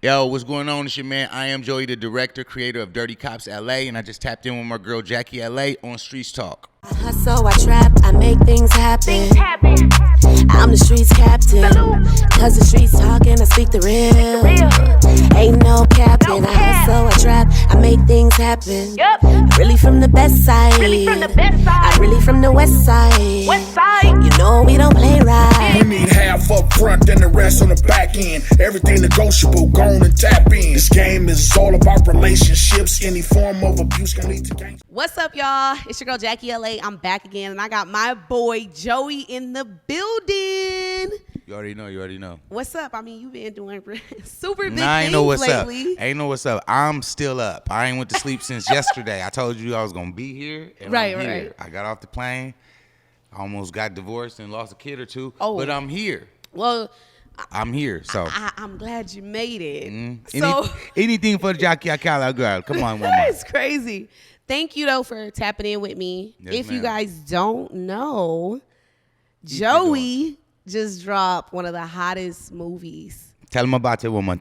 Yo, what's going on? It's your man. I am Joey, the director, creator of Dirty Cops LA, and I just tapped in with my girl Jackiie LA on Streetz Talk. I hustle, I trap, I make things happen. I'm the streets captain. Cause the streets talking, I speak the real. Ain't no capping. I hustle, I trap, I make things happen. Really from the best side. I'm really from the west side. You know we don't play right. You need half up front and the rest on the back end. Everything negotiable, go on and tap in. This game is all about relationships. Any form of abuse can lead to gangs. What's up, y'all? It's your girl Jackiie LA. I'm back again, and I got my boy Joey in the building. You already know. What's up? I mean, you've been doing super big I ain't things know what's lately. up. Ain't know what's up. I'm still up. I ain't went to sleep since yesterday. I told you I was gonna be here, and I'm here. Right. I got off the plane. I almost got divorced and lost a kid or two. Oh. But I'm here. Well, I'm here. So I'm glad you made it. So anything for the Jackiie girl. Come on, woman. it's crazy. Thank you though for tapping in with me. Yes, if you ma'am. guys don't know, Joey just dropped one of the hottest movies. Tell him about that woman.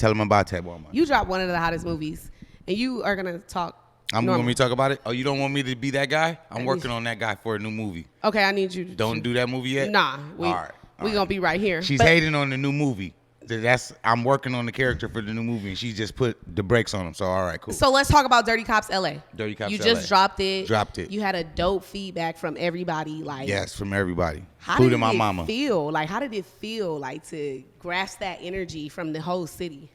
You dropped one of the hottest movies, and you are gonna talk. I'm normal. want me to talk about it? Oh, you don't want me to be that guy? I'm working on that guy for a new movie. Okay, I need you to Don't do that movie yet? Nah, All right. we gonna be right here. She's But hating on the new movie. I'm working on the character for the new movie, and she just put the brakes on him. So all right, cool. So let's talk about Dirty Cops LA. Dirty Cops You LA. just dropped it. Dropped You had a dope feedback from everybody. Like, Yes, from everybody, how did including my it mama. feel? Like, how did it feel like to grasp that energy from the whole city?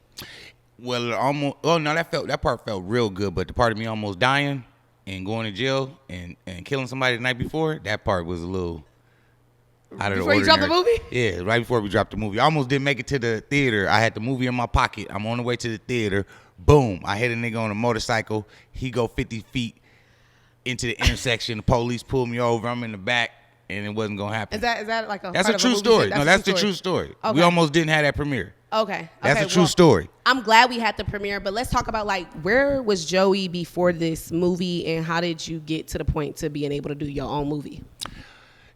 Well, that part felt real good, but the part of me almost dying and going to jail and killing somebody the night before, that part was a little out of the Before you dropped the ordinary. movie? Yeah, right before we dropped the movie. I almost didn't make it to the theater. I had the movie in my pocket. I'm on the way to the theater. Boom. I hit a nigga on a motorcycle. He go 50 feet into the intersection. The police pulled me over. I'm in the back, and it wasn't going to happen. Is that like a That's part a of true movie? story. No, that's the true story. Okay. We almost didn't have that premiere. Okay. That's okay, a true well, story. I'm glad we had the premiere, but let's talk about like where was Joey before this movie, and how did you get to the point to being able to do your own movie?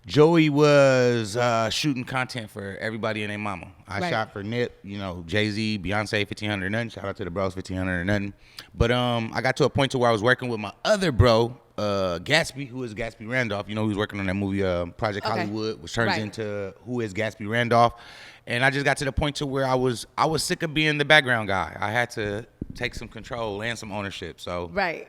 Joey was shooting content for everybody and their mama. I Right. shot for Nip, Jay-Z, Beyonce, 1500 nothing. Shout out to the bros, 1500 nothing. But I got to a point to where I was working with my other bro, Gatsby, who is Gatsby Randolph. He was working on that movie Project Okay. Hollywood, which turns Right. into Who is Gatsby Randolph. And I just got to the point to where I was sick of being the background guy. I had to take some control and some ownership. So Right.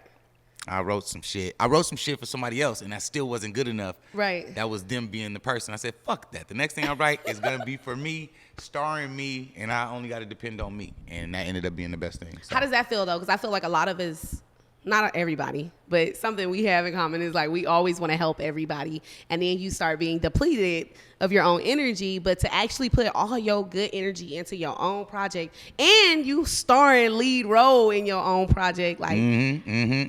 I wrote some shit. I wrote some shit for somebody else, and that still wasn't good enough. Right. That was them being the person. I said, fuck that. The next thing I write is going to be for me, starring me, and I only got to depend on me. And that ended up being the best thing. So. How does that feel though? Because I feel like a lot of us, not everybody, but something we have in common is like we always want to help everybody, and then you start being depleted of your own energy. But to actually put all your good energy into your own project, and you star and lead role in your own project, like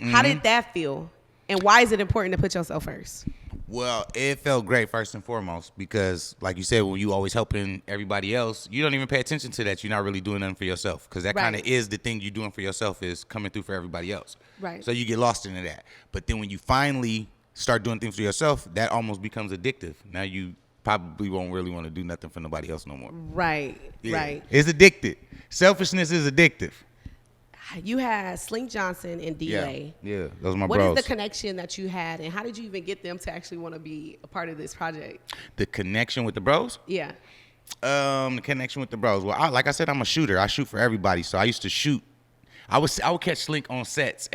how did that feel? And why is it important to put yourself first? Well, it felt great first and foremost because, like you said, when you always helping everybody else, you don't even pay attention to that. You're not really doing nothing for yourself because that kind of Right. is the thing you're doing for yourself is coming through for everybody else. Right. So you get lost into that. But then when you finally start doing things for yourself, that almost becomes addictive. Now you probably won't really want to do nothing for nobody else no more. Right. Yeah. Right. It's addicted. Selfishness is addictive. You had Slink Johnson and Yeah. D-Lay. Yeah. Those are my What bros. is the connection that you had, and how did you even get them to actually want to be a part of this project? The connection with the bros? Yeah. The connection with the bros. Well, like I said, I'm a shooter. I shoot for everybody. So I used to shoot. I would catch Slink on sets.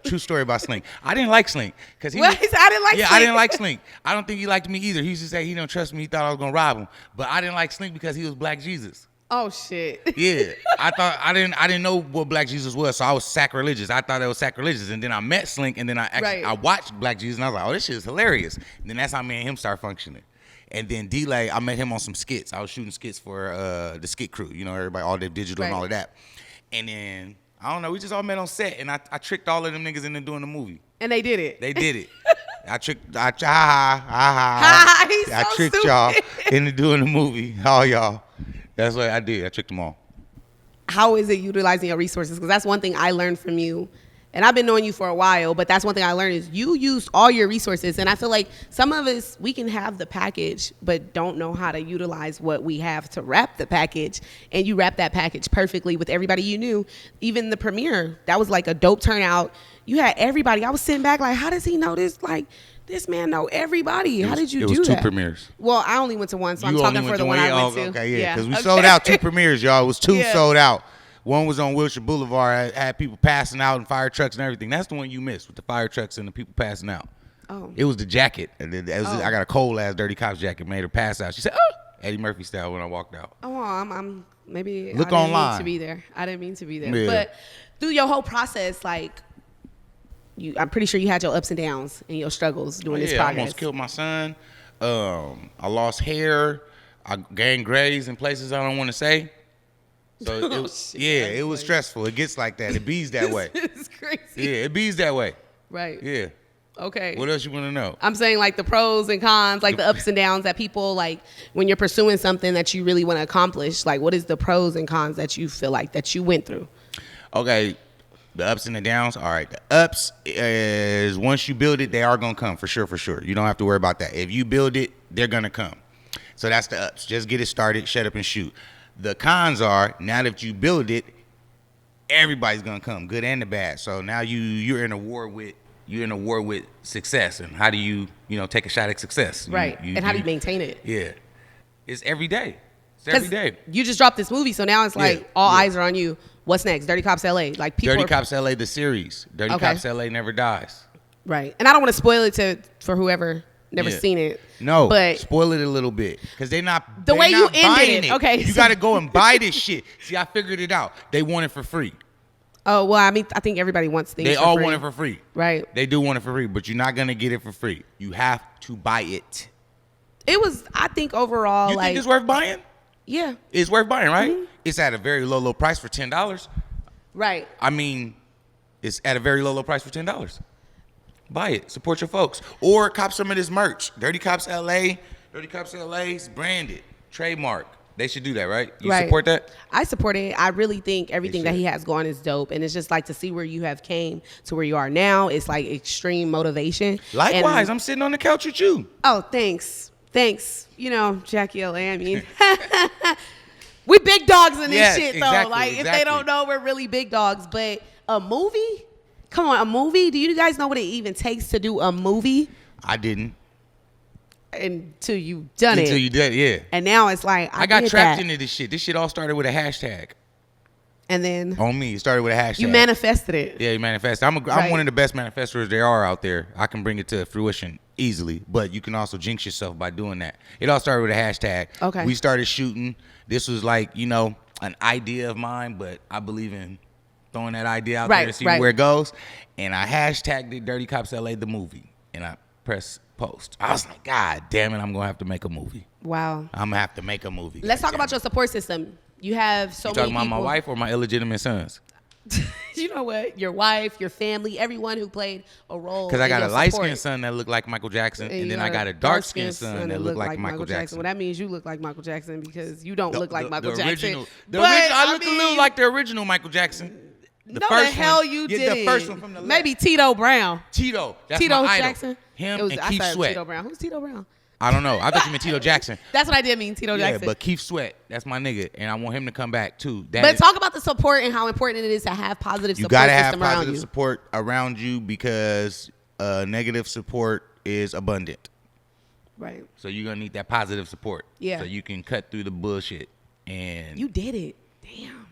True story about Slink. I didn't like Slink because Well, he said, I didn't like Yeah, I Slink. didn't like Slink. I don't think he liked me either. He used to say he don't trust me. He thought I was gonna rob him. But I didn't like Slink because he was Black Jesus. Oh shit. Yeah, I didn't know what Black Jesus was, so I was sacrilegious. I thought it was sacrilegious, and then I met Slink, and then I watched Black Jesus, and I was like, oh, this shit is hilarious. And then that's how me and him start functioning. And then D-Lay, I met him on some skits. I was shooting skits for the skit crew, everybody, all the digital and all of that. And then I don't know, we just all met on set, and I tricked all of them niggas into doing the movie. And they did it. They did it. I tricked He's I so tricked stupid. y'all into doing the movie, all y'all. That's what I did. I tricked them all. How is it utilizing your resources? Because that's one thing I learned from you. And I've been knowing you for a while, but that's one thing I learned is you used all your resources. And I feel like some of us, we can have the package, but don't know how to utilize what we have to wrap the package. And you wrap that package perfectly with everybody you knew. Even the premiere, that was like a dope turnout. You had everybody. I was sitting back like, how does he know this? Like, this man know everybody. How did you do that? It was 2 premieres. Well, I only went to one, so I'm talking for the one I went to. Okay, yeah, because we sold out 2 premieres, y'all. It was 2 sold out. One was on Wilshire Boulevard. Had people passing out and fire trucks and everything. That's the one you missed with the fire trucks and the people passing out. Oh. It was the jacket. I got a cold ass Dirty Cops jacket. Made her pass out. She said, "Oh," Eddie Murphy style when I walked out. Oh, I'm maybe look I didn't online. Mean to be there. I didn't mean to be there. Yeah. But through your whole process, like, I'm pretty sure you had your ups and downs and your struggles doing this I progress. almost killed my son. I lost hair. I gained grays in places I don't want to say. So it was stressful. It gets like that. It bees that way. It's crazy. Yeah, it bees that way. Right. Yeah. Okay. What else you want to know? I'm saying like the pros and cons, like the ups and downs that people like when you're pursuing something that you really want to accomplish. Like, what is the pros and cons that you feel like that you went through? Okay. The ups and the downs. All right. The ups is once you build it, they are going to come for sure. You don't have to worry about that. If you build it, they're going to come. So that's the ups. Just get it started, shut up and shoot. The cons are now that you build it, everybody's going to come, good and the bad. So now you're in a war with success. And how do you take a shot at success? Right. And how do you maintain it? Yeah. It's every day. It's every day. You just dropped this movie, so now it's like all eyes are on you. What's next? Dirty Cops LA. Like people Dirty Cops LA, the series. Dirty Cops LA never dies. Right. And I don't want to spoil it for whoever never seen it. No, but spoil it a little bit because they're not. The way you ended it. Okay. You got to go and buy this shit. See, I figured it out. They want it for free. Oh, well, I mean, I think everybody wants things for free. They all want it for free. Right. They do want it for free, but you're not going to get it for free. You have to buy it. It was, I think, overall, you think it's worth buying? Yeah. It's worth buying, right? Mm-hmm. It's at a very low price for $10. Right. I mean, it's at a very low price for $10. Buy it. Support your folks. Or cop some of this merch. Dirty Cops LA. Dirty Cops LA's branded. Trademark. They should do that, right? You support that? I support it. I really think everything that he has going is dope. And it's just like to see where you have came to where you are now. It's like extreme motivation. Likewise, I'm sitting on the couch with you. Oh, thanks. You know, Jackiie LA, I mean. We big dogs in this shit, though. If they don't know, we're really big dogs. But a movie? Come on, a movie? Do you guys know what it even takes to do a movie? I didn't. Until you done it. Until you did, yeah. And now it's like, I got trapped into this shit. This shit all started with a hashtag. And then? On me. It started with a hashtag. You manifested it. Yeah, you manifested. I'm one of the best manifestors there are out there. I can bring it to fruition easily. But you can also jinx yourself by doing that. It all started with a hashtag. Okay. We started shooting. This was like, an idea of mine, but I believe in throwing that idea out there to see where it goes. And I hashtagged it Dirty Cops LA the movie. And I pressed post. I was like, God damn it, I'm going to have to make a movie. Wow. I'm going to have to make a movie. Let's talk about your support system. You have so many people. You talking about my wife or my illegitimate sons? You know what? Your wife, your family, everyone who played a role. Because I got a light-skinned son that looked like Michael Jackson, and then I got a dark-skinned son that looked like Michael Jackson. Well, that means you look like Michael Jackson because you don't look like Michael Jackson. I look a little like the original Michael Jackson. The hell you did. The first one from the left. Maybe Tito Brown. Tito. That's Tito my idol. Jackson. Him and Keith Sweat. Tito Brown. Who's Tito Brown? I don't know. I thought you meant Tito Jackson. That's what I did mean, Tito Jackson. Yeah, but Keith Sweat, that's my nigga, and I want him to come back too. Talk about the support and how important it is to have positive support system around you. You gotta have positive support around you because negative support is abundant. Right. So you're gonna need that positive support. Yeah. So you can cut through the bullshit. And you did it. Damn.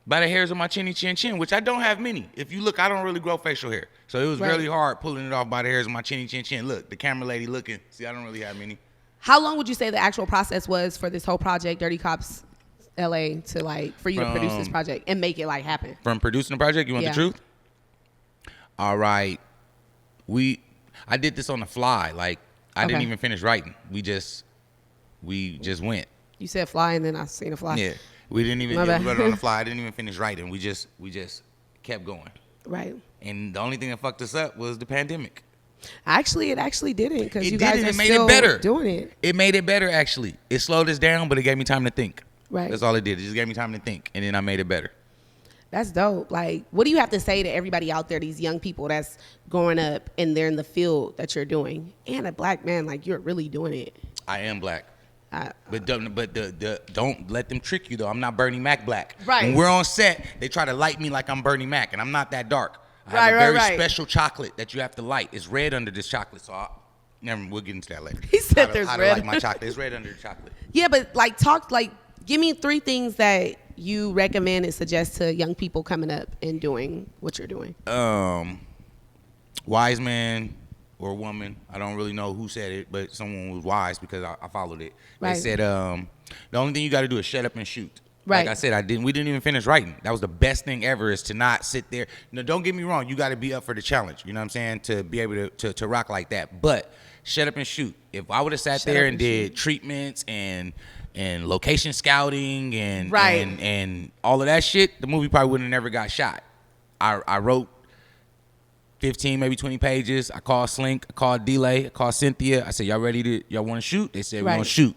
By the hairs of my chinny chin chin, which I don't have many. If you look, I don't really grow facial hair. So it was really hard pulling it off by the hairs of my chinny chin chin. Look, the camera lady looking. See, I don't really have many. How long would you say the actual process was for this whole project, Dirty Cops LA, to for you to produce this project and make it happen? From producing the project, you want the truth? All right. I did this on the fly. I didn't even finish writing. We just went. You said fly and then I seen a fly. Yeah. We didn't even we wrote it on the fly. I didn't even finish writing. We just kept going. Right. And the only thing that fucked us up was the pandemic. Actually, it actually didn't because you guys are made still it better. Doing it. It made it better, actually. It slowed us down, but it gave me time to think. Right. That's all it did. It just gave me time to think, and then I made it better. That's dope. Like, what do you have to say to everybody out there, these young people that's growing up and they're in the field that you're doing? And a black man, like, you're really doing it. I am black. But don't let them trick you, though. I'm not Bernie Mac black. Right. When we're on set, they try to light me like I'm Bernie Mac, and I'm not that dark. I have a very special chocolate that you have to light. It's red under this chocolate, so we'll get into that later. He said there's red. I like my chocolate. It's red under the chocolate. Yeah, but give me 3 things that you recommend and suggest to young people coming up and doing what you're doing. Wise man or woman, I don't really know who said it, but someone was wise because I followed it. Right. They said the only thing you got to do is shut up and shoot. Right. Like I said, we didn't even finish writing. That was the best thing ever, is to not sit there. No, don't get me wrong. You got to be up for the challenge. You know what I'm saying? To be able to rock like that. But shut up and shoot. If I would have sat there and did treatments and location scouting and all of that shit, the movie probably would have never got shot. I wrote 15, maybe 20 pages. I called Slink, I called Delay, I called Cynthia. I said, y'all want to shoot? They said, we're going to shoot.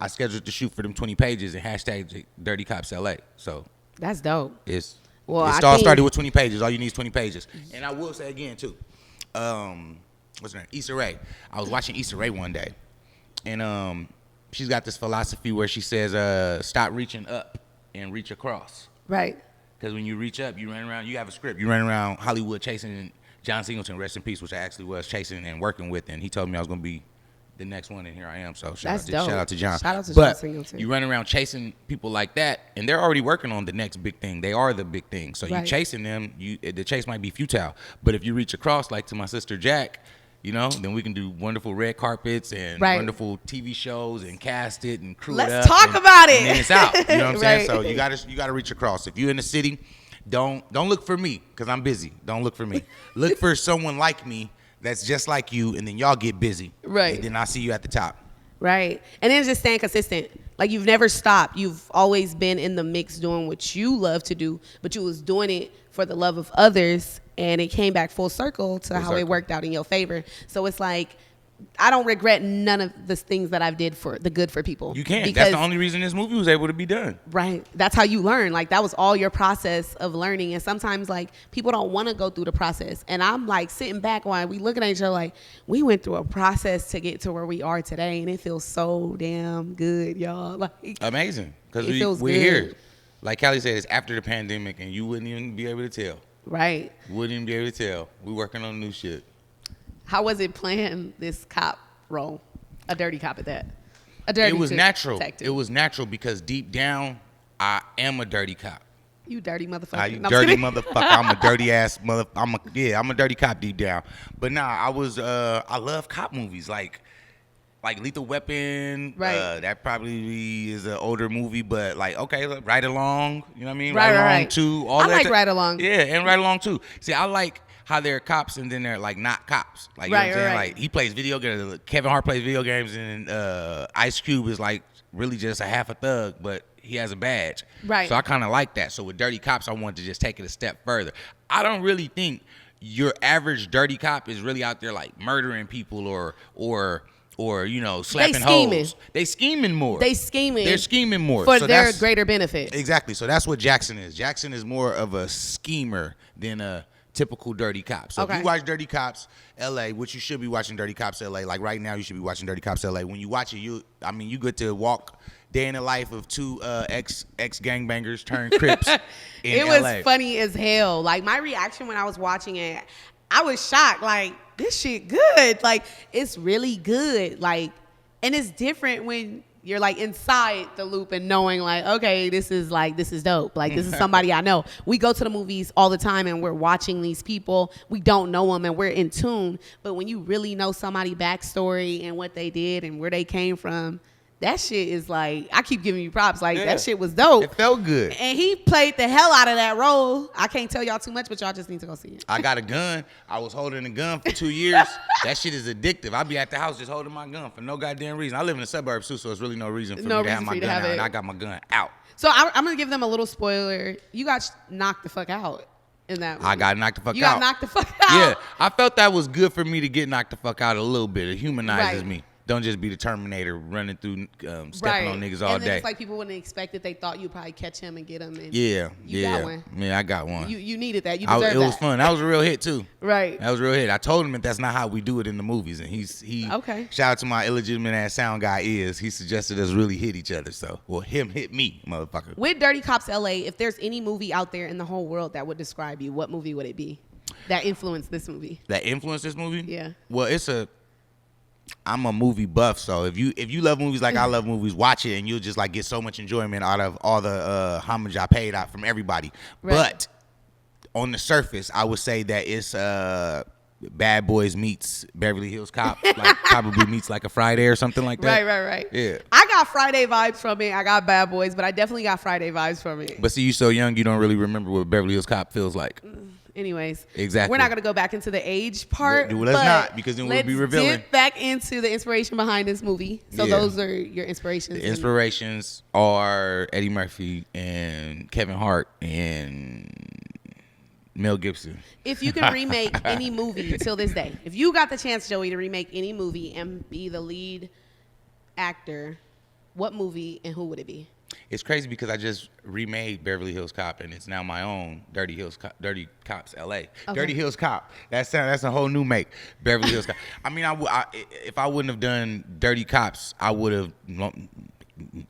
I scheduled to shoot for them 20 pages and hashtag Dirty Cops LA. So that's dope. It started with 20 pages. All you need is 20 pages. And I will say again too, what's her name? Issa Rae. I was watching Issa Rae one day, and she's got this philosophy where she says, stop reaching up and reach across. Right. Because when you reach up, you run around. You have a script. You run around Hollywood chasing John Singleton, rest in peace, which I actually was chasing and working with, and he told me I was going to be the next one, and here I am. So shout out to John. Shout out to John Singleton. You run around chasing people like that, and they're already working on the next big thing. They are the big thing. So you chasing them, the chase might be futile. But if you reach across, like to my sister Jack, then we can do wonderful red carpets and wonderful TV shows and cast it and crew it up. Let's talk about it. And then it's out. You know what I'm saying? So you gotta reach across. If you're in the city, don't look for me because I'm busy. Don't look for me. Look for someone like me that's just like you, and then y'all get busy. Right. And then I'll see you at the top. Right. And then just staying consistent. Like, you've never stopped. You've always been in the mix doing what you love to do, but you was doing it for the love of others, and it came back full circle to how it worked out in your favor. So it's like, I don't regret none of the things that I've did for the good for people. You can't. That's the only reason this movie was able to be done. Right. That's how you learn. Like, that was all your process of learning. And sometimes, like, people don't want to go through the process. And I'm like sitting back while we looking at each other like, we went through a process to get to where we are today, and it feels so damn good, y'all. Like, amazing. Because we're here. Like Callie said, it's after the pandemic, and you wouldn't even be able to tell. Right. Wouldn't even be able to tell. We're working on new shit. How was it playing this cop role? A dirty cop at that. A dirty. It was natural. Detective. It was natural because deep down, I am a dirty cop. You dirty motherfucker. You dirty motherfucker. I'm a dirty ass mother. I'm a dirty cop deep down. But nah, I love cop movies like Lethal Weapon. Right. That probably is an older movie, but like, okay, Ride Along. You know what I mean? Ride Along 2. I like Ride Along. Yeah, and Ride Along 2. See, I like how they're cops and then they're like not cops. Like, you know what I'm saying? Like, he plays video games. Kevin Hart plays video games, and Ice Cube is like really just a half a thug, but he has a badge. Right. So I kind of like that. So with Dirty Cops, I wanted to just take it a step further. I don't really think your average dirty cop is really out there like murdering people or slapping hoes. They scheming more. They're scheming more for their greater benefit. Exactly. So that's what Jackson is. Jackson is more of a schemer than a typical dirty cop. So if you watch Dirty Cops LA, which you should be watching Dirty Cops LA, like right now you should be watching Dirty Cops LA. When you watch it, you get to walk day in the life of two ex gangbangers turned Crips in LA. It was funny as hell. Like, my reaction when I was watching it, I was shocked. Like, this shit good. Like, it's really good. Like, and it's different when you're like inside the loop and knowing like, okay, this is dope. Like, this is somebody I know. We go to the movies all the time and we're watching these people. We don't know them and we're in tune. But when you really know somebody's backstory and what they did and where they came from, that shit is like, I keep giving you props. Like, that shit was dope. It felt good. And he played the hell out of that role. I can't tell y'all too much, but y'all just need to go see it. I got a gun. I was holding a gun for 2 years. That shit is addictive. I be at the house just holding my gun for no goddamn reason. I live in the suburbs too, so it's really no reason for me to have my gun out. And I got my gun out. So I'm going to give them a little spoiler. You got knocked the fuck out in that movie. I got knocked the fuck out. You got knocked the fuck out. Yeah. I felt that was good for me to get knocked the fuck out a little bit. It humanizes me. Don't just be the Terminator running through, stepping on niggas all and then day. It's like people wouldn't expect that. They thought you'd probably catch him and get him. And you got one. Yeah, I got one. You needed that. You deserved that. It was fun. That was a real hit tit Right. That was a real hit. I told him that that's not how we do it in the movies, and he. Okay. Shout out to my illegitimate ass sound guy. He suggested us really hit each other. So, well, him hit me, motherfucker. With Dirty Cops LA, if there's any movie out there in the whole world that would describe you, what movie would it be? That influenced this movie. That influenced this movie? Yeah. Well, I'm a movie buff, so if you love movies like I love movies, watch it and you'll just like get so much enjoyment out of all the homage I paid out from everybody. Right. But on the surface, I would say that it's Bad Boys meets Beverly Hills Cop, like probably meets like a Friday or something like that. Right. Yeah. I got Friday vibes from it. I got Bad Boys, but I definitely got Friday vibes from it. But see, you so young, you don't really remember what Beverly Hills Cop feels like. Anyways, exactly. We're not going to go back into the age part. Well, let's not, because then we'll be revealing. Let's dip back into the inspiration behind this movie. So those are your inspirations. The inspirations are Eddie Murphy and Kevin Hart and Mel Gibson. If you can remake any movie till this day, if you got the chance, Joey, to remake any movie and be the lead actor, what movie and who would it be? It's crazy because I just remade Beverly Hills Cop, and it's now my own Dirty Cops LA. Okay. Dirty Hills Cop. That's a whole new make. Beverly Hills Cop. I mean, if I wouldn't have done Dirty Cops, I would have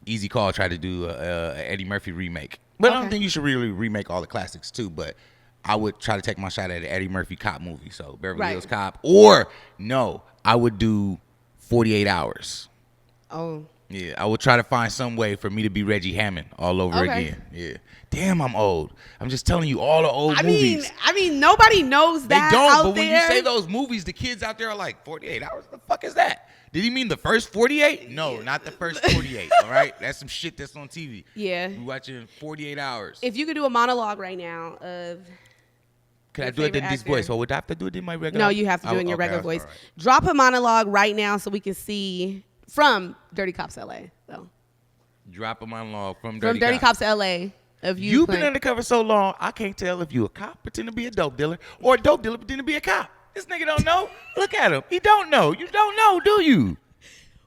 easy call tried to do a Eddie Murphy remake. But I don't think you should really remake all the classics too. But I would try to take my shot at an Eddie Murphy cop movie. So Beverly Hills Cop, or no, I would do 48 Hours. Oh. Yeah, I would try to find some way for me to be Reggie Hammond all over again. Yeah. Damn, I'm old. I'm just telling you all the old movies. I mean, nobody knows that. They don't, out but there. when you say those movies, the kids out there are like, 48 hours? What the fuck is that? Did he mean the first 48? No, not the first 48, all right? That's some shit that's on TV. Yeah. We're watching 48 Hours. If you could do a monologue right now of... Can I do it in this voice, or would I have to do it in my regular? No, you have to do it in your regular voice. Right. Drop a monologue right now so we can see from Dirty Cops LA, though. Drop a monologue from Dirty Cops LA. Of you. You've been undercover so long, I can't tell if you a cop pretend to be a dope dealer or a dope dealer pretend to be a cop. This nigga don't know. Look at him. He don't know. You don't know, do you?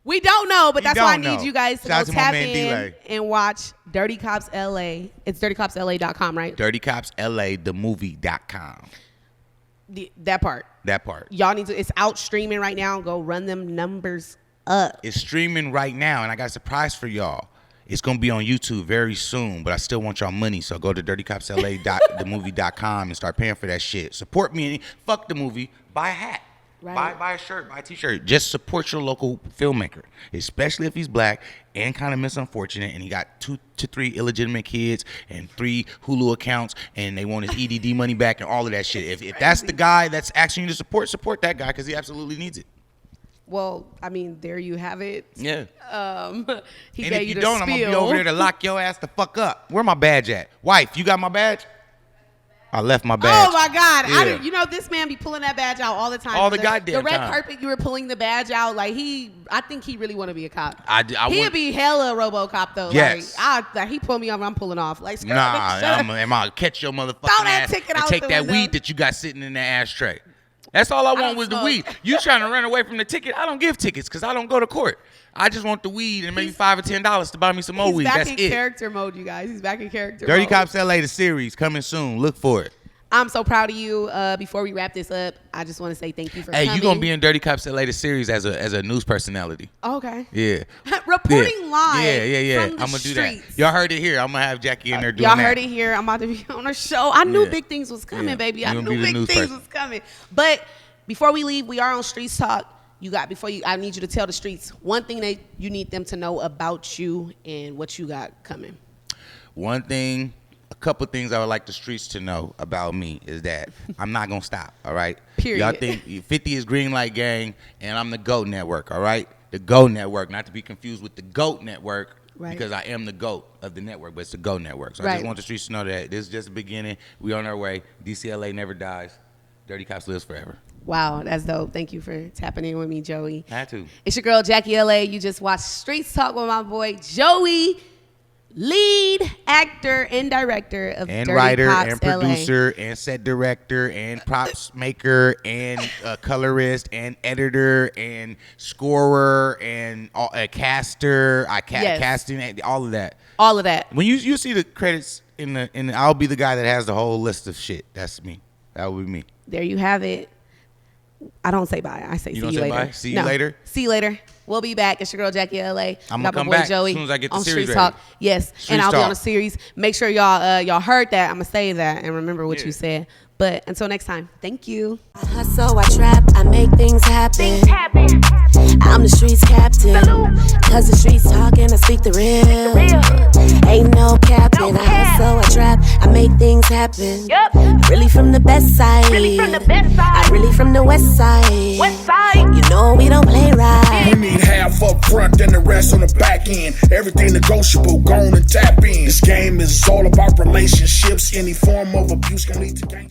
We don't know, but that's why I need you guys to go tap in and watch Dirty Cops LA. It's dirtycopsla.com, right? dirtycopsla.themovie.com. That part. Y'all need to. It's out streaming right now. Go run them numbers up. It's streaming right now, and I got a surprise for y'all. It's going to be on YouTube very soon, but I still want y'all money, so go to dirtycopsla.themovie.com and start paying for that shit. Support me. Fuck the movie. Buy a hat. Right. Buy a shirt. Buy a T-shirt. Just support your local filmmaker, especially if he's black and kind of misunfortunate, and he got 2 to 3 illegitimate kids and 3 Hulu accounts, and they want his EDD money back and all of that shit. If that's the guy that's asking you to support that guy, because he absolutely needs it. Well, I mean, there you have it. Yeah. He and gave if you the don't, spiel. I'm going to be over there to lock your ass the fuck up. Where my badge at? Wife, you got my badge? I left my badge. Oh, my God. Yeah. You know, this man be pulling that badge out all the time. All the goddamn The red time. carpet, you were pulling the badge out. Like, I think he really want to be a cop. He'd be hella RoboCop, though. Yes. Like, he pulled me over, I'm pulling off. Like, I'm going to catch your motherfucking ass and take that weed that you got sitting in that ashtray. That's all I want was the weed. You trying to run away from the ticket? I don't give tickets because I don't go to court. I just want the weed and maybe $5 or $10 to buy me some more weed. That's it. He's back in character mode, you guys. He's back in character Dirty mode. Cops LA, the series, coming soon. Look for it. I'm so proud of you. Before we wrap this up, I just want to say thank you for coming. Hey, you're going to be in Dirty Cops LA, the series, as a news personality. Okay. Yeah. Reporting live. Yeah. From the I'm going to do streets. that. Y'all heard it here. I'm going to have Jackiie in there doing that. Y'all heard it here. I'm about to be on a show. I knew big things was coming, baby. I knew big things was coming. But before we leave, we are on Streetz Talk. I need you to tell the streets one thing that you need them to know about you and what you got coming. A couple things I would like the streets to know about me is that I'm not gonna stop. All right. Period. Y'all think 50 is Green Light Gang, and I'm the GOAT Network. All right. The GOAT Network, not to be confused with the GOAT Network, because I am the GOAT of the network, but it's the GOAT Network. So I just want the streets to know that this is just the beginning. We on our way. DCLA never dies. Dirty Cops lives forever. Wow, that's dope. Thank you for tapping in with me, Joey. Had to. It's your girl, Jackiie LA. You just watched Streetz Talk with my boy, Joey. lead actor and director of and Dirty writer Cops, and producer and set director and props maker and colorist and editor and scorer and a caster, casting, all of that. All of that. When you see the credits in the I'll be the guy that has the whole list of shit. That's me. That would be me. There you have it. I don't say bye. I say see you later. Bye? See you later? See you later. We'll be back. It's your girl Jackiie LA. I'm gonna come back Joey as soon as I get the series Streetz ready. Talk. Yes, Streetz and I'll Talk. be on a series. Make sure y'all heard that. I'm gonna say that and remember what you said. But until next time, thank you. I hustle, I trap, I make things happen. I'm the streets captain. Cause the streets talking, I speak the real. Ain't no capping. I hustle, I trap, I make things happen. I'm really from the best side. I'm really from the west side. You know we don't play right. We need half up front and the rest on the back end. Everything negotiable, go on and tap in. This game is all about relationships. Any form of abuse can lead to gangs.